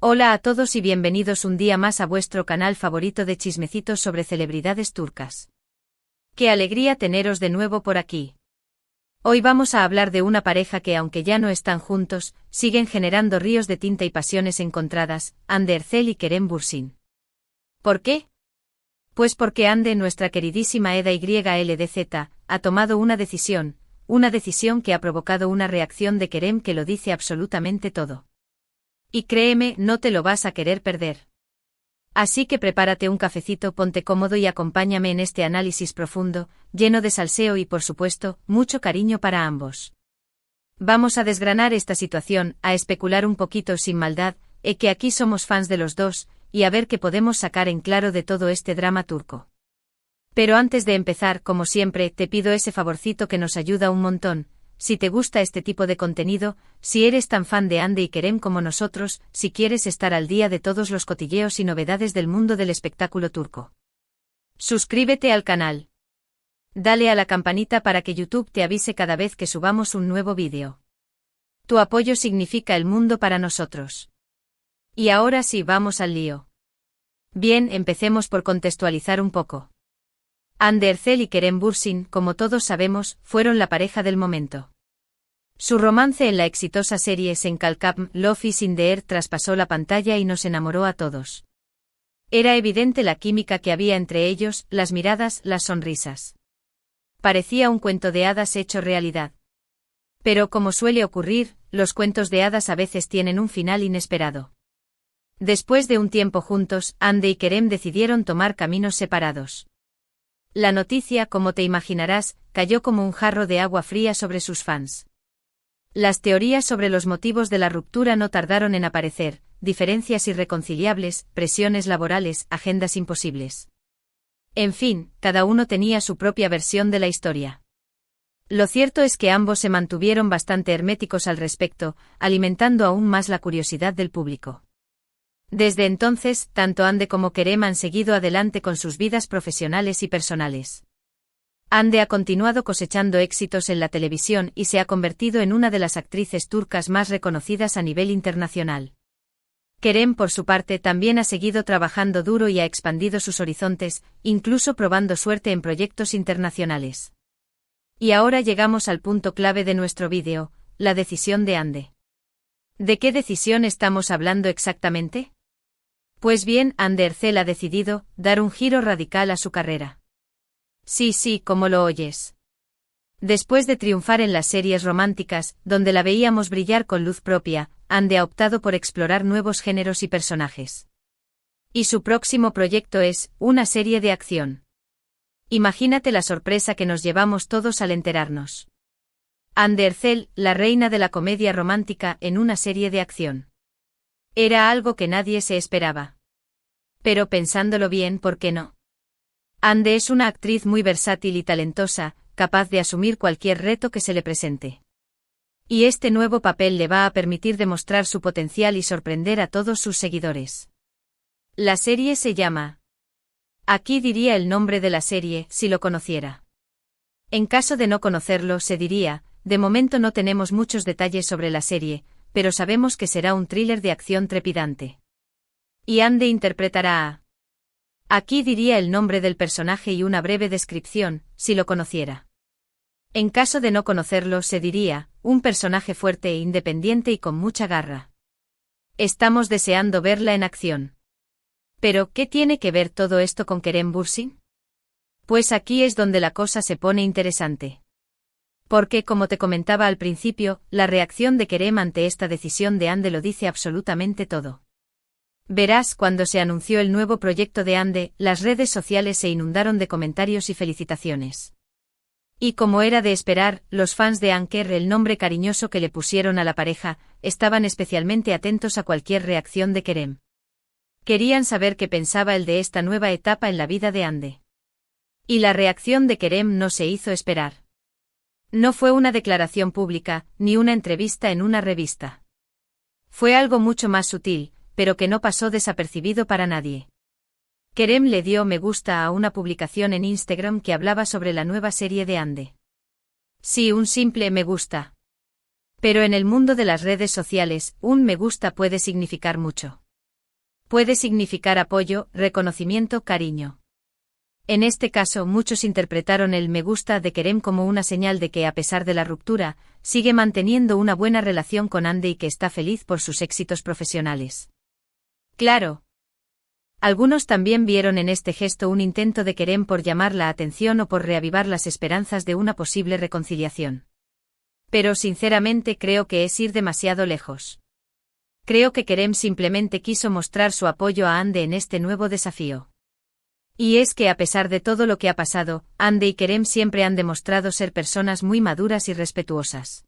Hola a todos y bienvenidos un día más a vuestro canal favorito de chismecitos sobre celebridades turcas. ¡Qué alegría teneros de nuevo por aquí! Hoy vamos a hablar de una pareja que, aunque ya no están juntos, siguen generando ríos de tinta y pasiones encontradas, Hande Erçel y Kerem Bürsin. ¿Por qué? Pues porque Hande, nuestra queridísima Eda YLDZ, ha tomado una decisión que ha provocado una reacción de Kerem que lo dice absolutamente todo. Y créeme, no te lo vas a querer perder. Así que prepárate un cafecito, ponte cómodo y acompáñame en este análisis profundo, lleno de salseo y por supuesto, mucho cariño para ambos. Vamos a desgranar esta situación, a especular un poquito sin maldad, que aquí somos fans de los dos, y a ver qué podemos sacar en claro de todo este drama turco. Pero antes de empezar, como siempre, te pido ese favorcito que nos ayuda un montón. Si te gusta este tipo de contenido, si eres tan fan de Hande y Kerem como nosotros, si quieres estar al día de todos los cotilleos y novedades del mundo del espectáculo turco, suscríbete al canal. Dale a la campanita para que YouTube te avise cada vez que subamos un nuevo vídeo. Tu apoyo significa el mundo para nosotros. Y ahora sí, vamos al lío. Bien, empecemos por contextualizar un poco. Hande Erçel y Kerem Bürsin, como todos sabemos, fueron la pareja del momento. Su romance en la exitosa serie Sen Kalkam, Love is in the Air traspasó la pantalla y nos enamoró a todos. Era evidente la química que había entre ellos, las miradas, las sonrisas. Parecía un cuento de hadas hecho realidad. Pero como suele ocurrir, los cuentos de hadas a veces tienen un final inesperado. Después de un tiempo juntos, Hande y Kerem decidieron tomar caminos separados. La noticia, como te imaginarás, cayó como un jarro de agua fría sobre sus fans. Las teorías sobre los motivos de la ruptura no tardaron en aparecer: diferencias irreconciliables, presiones laborales, agendas imposibles. En fin, cada uno tenía su propia versión de la historia. Lo cierto es que ambos se mantuvieron bastante herméticos al respecto, alimentando aún más la curiosidad del público. Desde entonces, tanto Hande como Kerem han seguido adelante con sus vidas profesionales y personales. Hande ha continuado cosechando éxitos en la televisión y se ha convertido en una de las actrices turcas más reconocidas a nivel internacional. Kerem, por su parte, también ha seguido trabajando duro y ha expandido sus horizontes, incluso probando suerte en proyectos internacionales. Y ahora llegamos al punto clave de nuestro vídeo: la decisión de Hande. ¿De qué decisión estamos hablando exactamente? Pues bien, Hande Erçel ha decidido dar un giro radical a su carrera. Sí, como lo oyes. Después de triunfar en las series románticas, donde la veíamos brillar con luz propia, Hande ha optado por explorar nuevos géneros y personajes. Y su próximo proyecto es una serie de acción. Imagínate la sorpresa que nos llevamos todos al enterarnos. Hande Erçel, la reina de la comedia romántica, en una serie de acción. Era algo que nadie se esperaba. Pero pensándolo bien, ¿por qué no? Hande es una actriz muy versátil y talentosa, capaz de asumir cualquier reto que se le presente. Y este nuevo papel le va a permitir demostrar su potencial y sorprender a todos sus seguidores. La serie se llama... Aquí diría el nombre de la serie, si lo conociera. En caso de no conocerlo, se diría: de momento no tenemos muchos detalles sobre la serie, pero sabemos que será un thriller de acción trepidante. Y Hande interpretará a... Aquí diría el nombre del personaje y una breve descripción, si lo conociera. En caso de no conocerlo, se diría: un personaje fuerte e independiente y con mucha garra. Estamos deseando verla en acción. Pero, ¿qué tiene que ver todo esto con Kerem Bürsin? Pues aquí es donde la cosa se pone interesante. Porque, como te comentaba al principio, la reacción de Kerem ante esta decisión de Hande lo dice absolutamente todo. Verás, cuando se anunció el nuevo proyecto de Hande, las redes sociales se inundaron de comentarios y felicitaciones. Y como era de esperar, los fans de Anker, el nombre cariñoso que le pusieron a la pareja, estaban especialmente atentos a cualquier reacción de Kerem. Querían saber qué pensaba él de esta nueva etapa en la vida de Hande. Y la reacción de Kerem no se hizo esperar. No fue una declaración pública, ni una entrevista en una revista. Fue algo mucho más sutil, pero que no pasó desapercibido para nadie. Kerem le dio me gusta a una publicación en Instagram que hablaba sobre la nueva serie de Hande. Sí, un simple me gusta. Pero en el mundo de las redes sociales, un me gusta puede significar mucho. Puede significar apoyo, reconocimiento, cariño. En este caso, muchos interpretaron el me gusta de Kerem como una señal de que, a pesar de la ruptura, sigue manteniendo una buena relación con Hande y que está feliz por sus éxitos profesionales. Claro. Algunos también vieron en este gesto un intento de Kerem por llamar la atención o por reavivar las esperanzas de una posible reconciliación. Pero sinceramente creo que es ir demasiado lejos. Creo que Kerem simplemente quiso mostrar su apoyo a Hande en este nuevo desafío. Y es que a pesar de todo lo que ha pasado, Hande y Kerem siempre han demostrado ser personas muy maduras y respetuosas.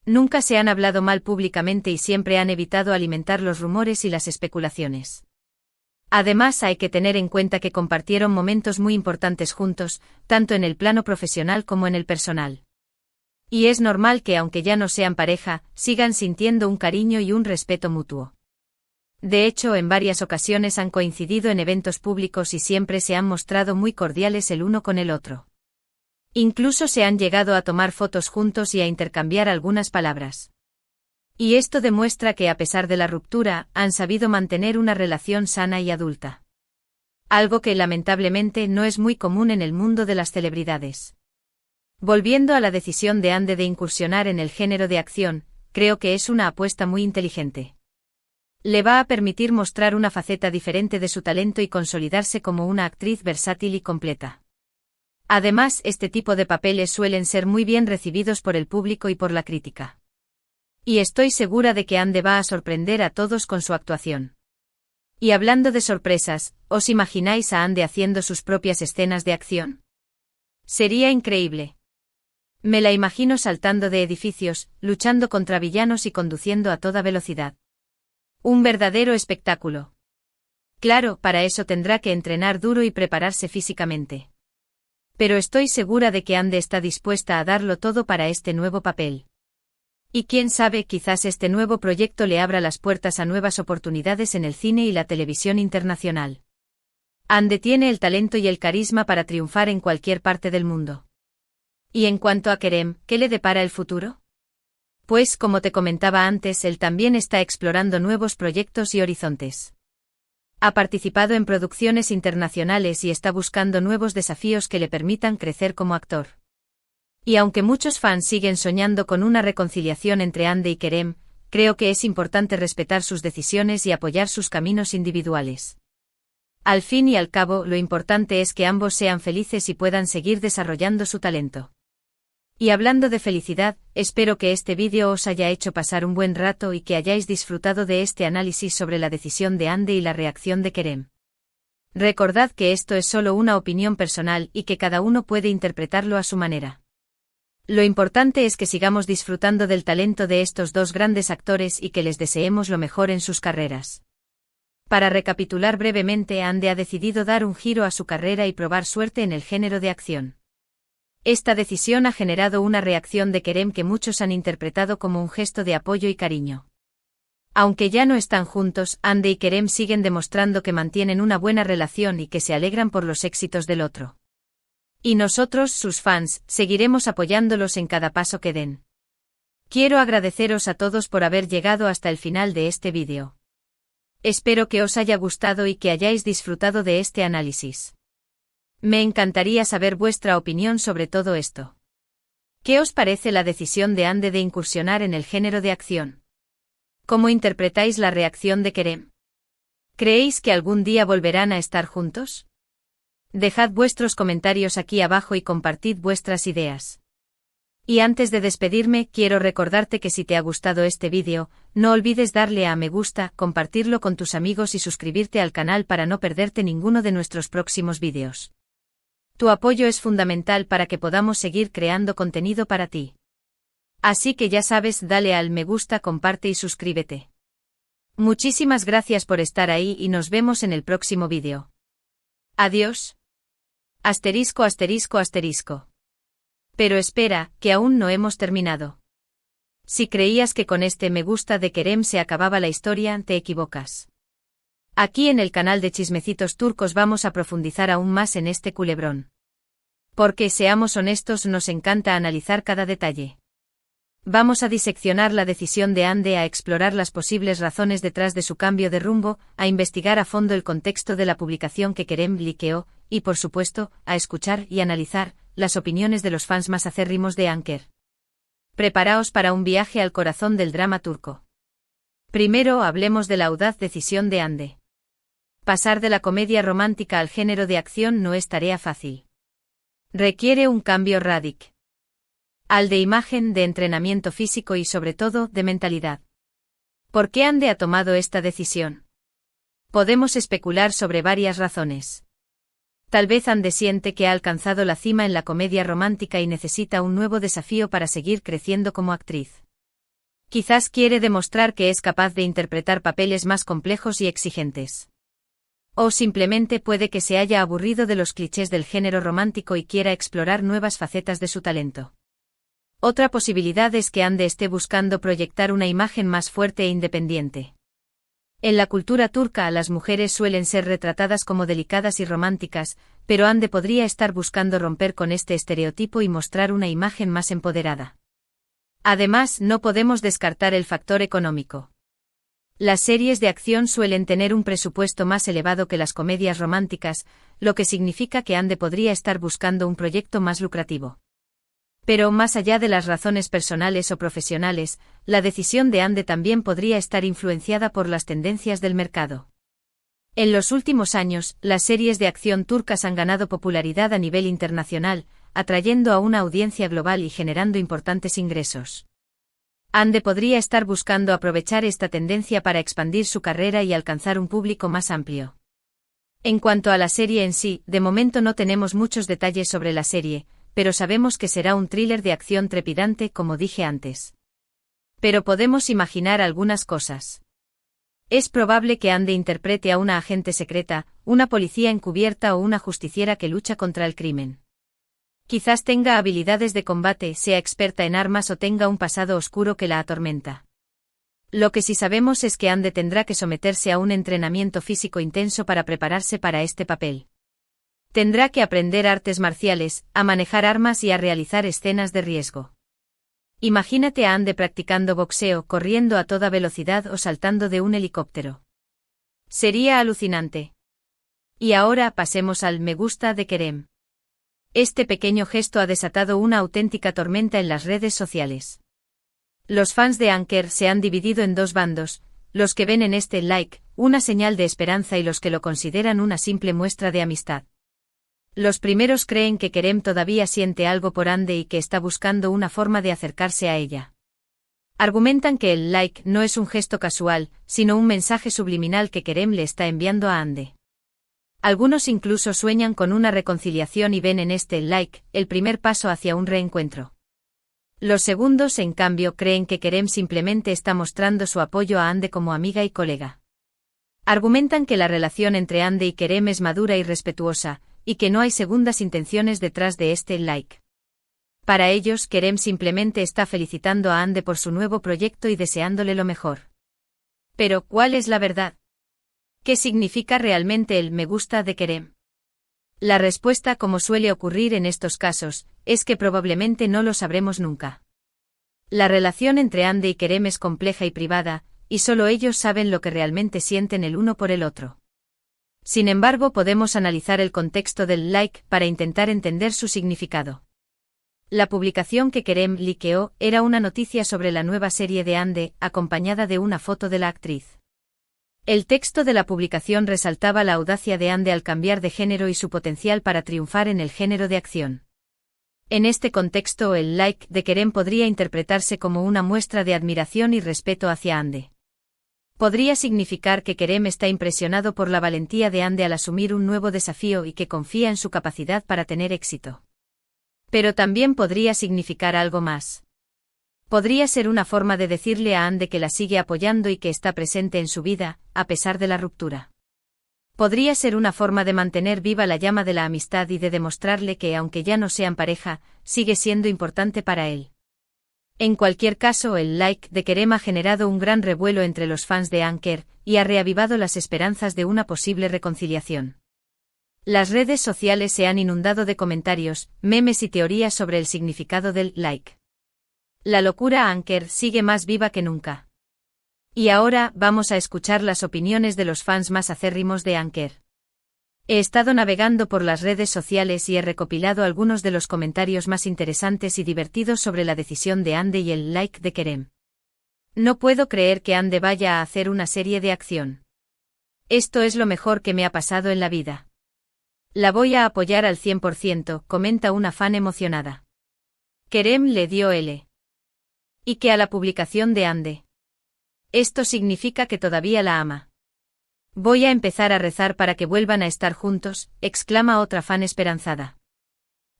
Nunca se han hablado mal públicamente y siempre han evitado alimentar los rumores y las especulaciones. Además, hay que tener en cuenta que compartieron momentos muy importantes juntos, tanto en el plano profesional como en el personal. Y es normal que, aunque ya no sean pareja, sigan sintiendo un cariño y un respeto mutuo. De hecho, en varias ocasiones han coincidido en eventos públicos y siempre se han mostrado muy cordiales el uno con el otro. Incluso se han llegado a tomar fotos juntos y a intercambiar algunas palabras. Y esto demuestra que, a pesar de la ruptura, han sabido mantener una relación sana y adulta. Algo que lamentablemente no es muy común en el mundo de las celebridades. Volviendo a la decisión de Hande de incursionar en el género de acción, creo que es una apuesta muy inteligente. Le va a permitir mostrar una faceta diferente de su talento y consolidarse como una actriz versátil y completa. Además, este tipo de papeles suelen ser muy bien recibidos por el público y por la crítica. Y estoy segura de que Hande va a sorprender a todos con su actuación. Y hablando de sorpresas, ¿os imagináis a Hande haciendo sus propias escenas de acción? Sería increíble. Me la imagino saltando de edificios, luchando contra villanos y conduciendo a toda velocidad. Un verdadero espectáculo. Claro, para eso tendrá que entrenar duro y prepararse físicamente. Pero estoy segura de que Hande está dispuesta a darlo todo para este nuevo papel. Y quién sabe, quizás este nuevo proyecto le abra las puertas a nuevas oportunidades en el cine y la televisión internacional. Hande tiene el talento y el carisma para triunfar en cualquier parte del mundo. Y en cuanto a Kerem, ¿qué le depara el futuro? Pues, como te comentaba antes, él también está explorando nuevos proyectos y horizontes. Ha participado en producciones internacionales y está buscando nuevos desafíos que le permitan crecer como actor. Y aunque muchos fans siguen soñando con una reconciliación entre Hande y Kerem, creo que es importante respetar sus decisiones y apoyar sus caminos individuales. Al fin y al cabo, lo importante es que ambos sean felices y puedan seguir desarrollando su talento. Y hablando de felicidad, espero que este vídeo os haya hecho pasar un buen rato y que hayáis disfrutado de este análisis sobre la decisión de Hande y la reacción de Kerem. Recordad que esto es solo una opinión personal y que cada uno puede interpretarlo a su manera. Lo importante es que sigamos disfrutando del talento de estos dos grandes actores y que les deseemos lo mejor en sus carreras. Para recapitular brevemente, Hande ha decidido dar un giro a su carrera y probar suerte en el género de acción. Esta decisión ha generado una reacción de Kerem que muchos han interpretado como un gesto de apoyo y cariño. Aunque ya no están juntos, Hande y Kerem siguen demostrando que mantienen una buena relación y que se alegran por los éxitos del otro. Y nosotros, sus fans, seguiremos apoyándolos en cada paso que den. Quiero agradeceros a todos por haber llegado hasta el final de este vídeo. Espero que os haya gustado y que hayáis disfrutado de este análisis. Me encantaría saber vuestra opinión sobre todo esto. ¿Qué os parece la decisión de Hande de incursionar en el género de acción? ¿Cómo interpretáis la reacción de Kerem? ¿Creéis que algún día volverán a estar juntos? Dejad vuestros comentarios aquí abajo y compartid vuestras ideas. Y antes de despedirme, quiero recordarte que si te ha gustado este vídeo, no olvides darle a me gusta, compartirlo con tus amigos y suscribirte al canal para no perderte ninguno de nuestros próximos vídeos. Tu apoyo es fundamental para que podamos seguir creando contenido para ti. Así que ya sabes, dale al me gusta, comparte y suscríbete. Muchísimas gracias por estar ahí y nos vemos en el próximo vídeo. Adiós. Asterisco asterisco asterisco. Pero espera, que aún no hemos terminado. Si creías que con este me gusta de Kerem se acababa la historia, te equivocas. Aquí en el canal de Chismecitos Turcos vamos a profundizar aún más en este culebrón. Porque, seamos honestos, nos encanta analizar cada detalle. Vamos a diseccionar la decisión de Ande, a explorar las posibles razones detrás de su cambio de rumbo, a investigar a fondo el contexto de la publicación que Kerem liqueó, y por supuesto, a escuchar y analizar las opiniones de los fans más acérrimos de Anker. Preparaos para un viaje al corazón del drama turco. Primero hablemos de la audaz decisión de Ande. Pasar de la comedia romántica al género de acción no es tarea fácil. Requiere un cambio radical. Al de imagen, de entrenamiento físico y sobre todo, de mentalidad. ¿Por qué Ande ha tomado esta decisión? Podemos especular sobre varias razones. Tal vez Ande siente que ha alcanzado la cima en la comedia romántica y necesita un nuevo desafío para seguir creciendo como actriz. Quizás quiere demostrar que es capaz de interpretar papeles más complejos y exigentes. O simplemente puede que se haya aburrido de los clichés del género romántico y quiera explorar nuevas facetas de su talento. Otra posibilidad es que Ande esté buscando proyectar una imagen más fuerte e independiente. En la cultura turca las mujeres suelen ser retratadas como delicadas y románticas, pero Ande podría estar buscando romper con este estereotipo y mostrar una imagen más empoderada. Además, no podemos descartar el factor económico. Las series de acción suelen tener un presupuesto más elevado que las comedias románticas, lo que significa que Ande podría estar buscando un proyecto más lucrativo. Pero más allá de las razones personales o profesionales, la decisión de Ande también podría estar influenciada por las tendencias del mercado. En los últimos años, las series de acción turcas han ganado popularidad a nivel internacional, atrayendo a una audiencia global y generando importantes ingresos. Ande podría estar buscando aprovechar esta tendencia para expandir su carrera y alcanzar un público más amplio. En cuanto a la serie en sí, de momento no tenemos muchos detalles sobre la serie, pero sabemos que será un thriller de acción trepidante, como dije antes. Pero podemos imaginar algunas cosas. Es probable que Ande interprete a una agente secreta, una policía encubierta o una justiciera que lucha contra el crimen. Quizás tenga habilidades de combate, sea experta en armas o tenga un pasado oscuro que la atormenta. Lo que sí sabemos es que Ande tendrá que someterse a un entrenamiento físico intenso para prepararse para este papel. Tendrá que aprender artes marciales, a manejar armas y a realizar escenas de riesgo. Imagínate a Ande practicando boxeo, corriendo a toda velocidad o saltando de un helicóptero. Sería alucinante. Y ahora pasemos al me gusta de Kerem. Este pequeño gesto ha desatado una auténtica tormenta en las redes sociales. Los fans de Anker se han dividido en dos bandos, los que ven en este like una señal de esperanza y los que lo consideran una simple muestra de amistad. Los primeros creen que Kerem todavía siente algo por Ande y que está buscando una forma de acercarse a ella. Argumentan que el like no es un gesto casual, sino un mensaje subliminal que Kerem le está enviando a Ande. Algunos incluso sueñan con una reconciliación y ven en este like el primer paso hacia un reencuentro. Los segundos, en cambio, creen que Kerem simplemente está mostrando su apoyo a Ande como amiga y colega. Argumentan que la relación entre Ande y Kerem es madura y respetuosa, y que no hay segundas intenciones detrás de este like. Para ellos, Kerem simplemente está felicitando a Ande por su nuevo proyecto y deseándole lo mejor. Pero, ¿cuál es la verdad? ¿Qué significa realmente el me gusta de Kerem? La respuesta, como suele ocurrir en estos casos, es que probablemente no lo sabremos nunca. La relación entre Ande y Kerem es compleja y privada, y solo ellos saben lo que realmente sienten el uno por el otro. Sin embargo, podemos analizar el contexto del like para intentar entender su significado. La publicación que Kerem liqueó era una noticia sobre la nueva serie de Ande, acompañada de una foto de la actriz. El texto de la publicación resaltaba la audacia de Ande al cambiar de género y su potencial para triunfar en el género de acción. En este contexto, el like de Kerem podría interpretarse como una muestra de admiración y respeto hacia Ande. Podría significar que Kerem está impresionado por la valentía de Ande al asumir un nuevo desafío y que confía en su capacidad para tener éxito. Pero también podría significar algo más. Podría ser una forma de decirle a Ande que la sigue apoyando y que está presente en su vida, a pesar de la ruptura. Podría ser una forma de mantener viva la llama de la amistad y de demostrarle que, aunque ya no sean pareja, sigue siendo importante para él. En cualquier caso, el like de Kerem ha generado un gran revuelo entre los fans de Anker, y ha reavivado las esperanzas de una posible reconciliación. Las redes sociales se han inundado de comentarios, memes y teorías sobre el significado del like. La locura Anker sigue más viva que nunca. Y ahora, vamos a escuchar las opiniones de los fans más acérrimos de Anker. He estado navegando por las redes sociales y he recopilado algunos de los comentarios más interesantes y divertidos sobre la decisión de Ande y el like de Kerem. No puedo creer que Ande vaya a hacer una serie de acción. Esto es lo mejor que me ha pasado en la vida. La voy a apoyar al 100%, comenta una fan emocionada. Kerem le dio L. Y que a la publicación de Ande. Esto significa que todavía la ama. Voy a empezar a rezar para que vuelvan a estar juntos, exclama otra fan esperanzada.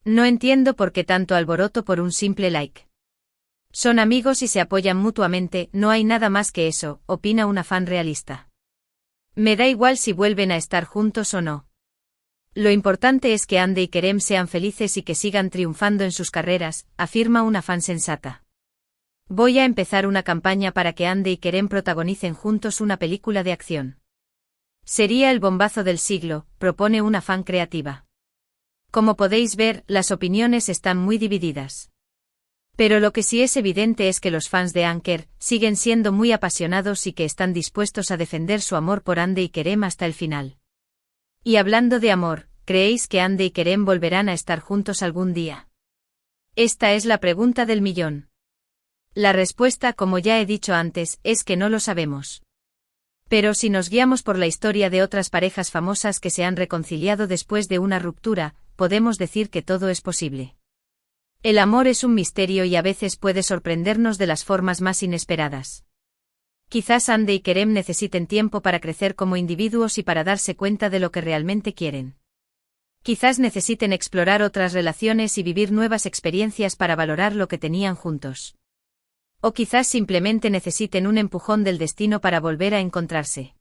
No entiendo por qué tanto alboroto por un simple like. Son amigos y se apoyan mutuamente, no hay nada más que eso, opina una fan realista. Me da igual si vuelven a estar juntos o no. Lo importante es que Ande y Kerem sean felices y que sigan triunfando en sus carreras, afirma una fan sensata. Voy a empezar una campaña para que Ande y Kerem protagonicen juntos una película de acción. Sería el bombazo del siglo, propone una fan creativa. Como podéis ver, las opiniones están muy divididas. Pero lo que sí es evidente es que los fans de Anker siguen siendo muy apasionados y que están dispuestos a defender su amor por Ande y Kerem hasta el final. Y hablando de amor, ¿creéis que Ande y Kerem volverán a estar juntos algún día? Esta es la pregunta del millón. La respuesta, como ya he dicho antes, es que no lo sabemos. Pero si nos guiamos por la historia de otras parejas famosas que se han reconciliado después de una ruptura, podemos decir que todo es posible. El amor es un misterio y a veces puede sorprendernos de las formas más inesperadas. Quizás Ande y Kerem necesiten tiempo para crecer como individuos y para darse cuenta de lo que realmente quieren. Quizás necesiten explorar otras relaciones y vivir nuevas experiencias para valorar lo que tenían juntos. O quizás simplemente necesiten un empujón del destino para volver a encontrarse.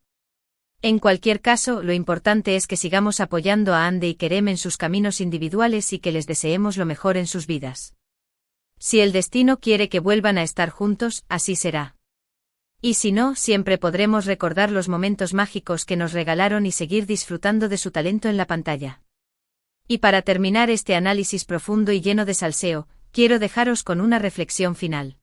En cualquier caso, lo importante es que sigamos apoyando a Ande y Kerem en sus caminos individuales y que les deseemos lo mejor en sus vidas. Si el destino quiere que vuelvan a estar juntos, así será. Y si no, siempre podremos recordar los momentos mágicos que nos regalaron y seguir disfrutando de su talento en la pantalla. Y para terminar este análisis profundo y lleno de salseo, quiero dejaros con una reflexión final.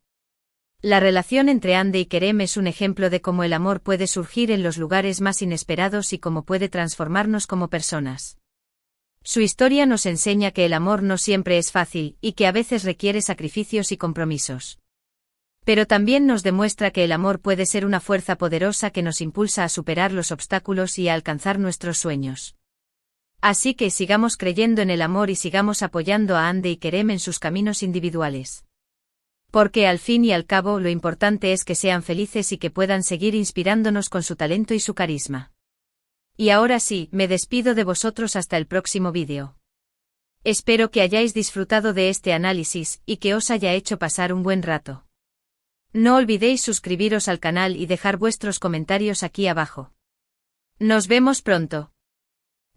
La relación entre Ande y Kerem es un ejemplo de cómo el amor puede surgir en los lugares más inesperados y cómo puede transformarnos como personas. Su historia nos enseña que el amor no siempre es fácil y que a veces requiere sacrificios y compromisos. Pero también nos demuestra que el amor puede ser una fuerza poderosa que nos impulsa a superar los obstáculos y a alcanzar nuestros sueños. Así que sigamos creyendo en el amor y sigamos apoyando a Ande y Kerem en sus caminos individuales. Porque al fin y al cabo lo importante es que sean felices y que puedan seguir inspirándonos con su talento y su carisma. Y ahora sí, me despido de vosotros hasta el próximo vídeo. Espero que hayáis disfrutado de este análisis y que os haya hecho pasar un buen rato. No olvidéis suscribiros al canal y dejar vuestros comentarios aquí abajo. Nos vemos pronto.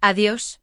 Adiós.